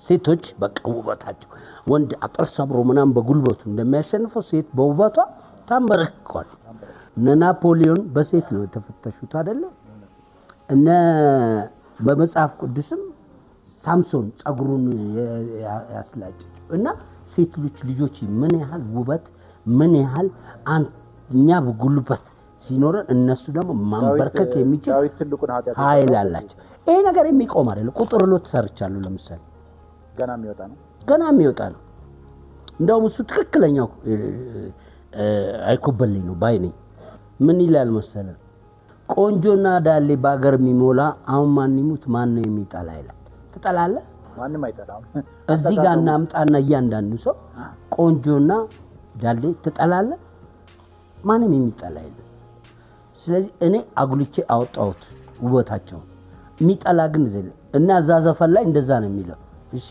ሴቶች በቃ ውበታቸው ወንድ አጥር ሰብሮ ምናምን በጉልበቱ እንደሚያሸንፈው ሴት በውበቷ ታንበረክኳል። እነ ናፖሊዮን በሴት ነው የተፈተሹት አይደለ? እነ በመጽሐፍ ቅዱስም ሳምሶን ጸጉሩን ያስላጨው እና ሴት ልጆች ምን ያህል ውበት ምን ያህል እኛ በጉልበት ሲኖረን እነሱ ደግሞ ማንበርከክ የሚችል ኃይል አላቸው። ይሄ ነገር የሚቆም አይደለም። ቁጥር ሎት ሰርቻለሁ ለምሳሌ ገና የሚወጣ ነው። እንደውም እሱ ትክክለኛው አይኮበልኝ ነው ባይ ነኝ። ምን ይላል መሰለህ? ቆንጆና ዳሌ በአገር የሚሞላ አሁን ማን ይሙት ማን ነው የሚጠላ ይላል። ትጠላለህ? ማንም አይጠላም። እዚህ ጋር እናምጣና እያንዳንዱ ሰው ቆንጆና ዳሌ ትጠላለህ? ማንም የሚጠላ የለም። ስለዚህ እኔ አጉልቼ አወጣሁት ውበታቸውን። የሚጠላ ግን እና እዛ ዘፈን ላይ እንደዛ ነው የሚለው። እሺ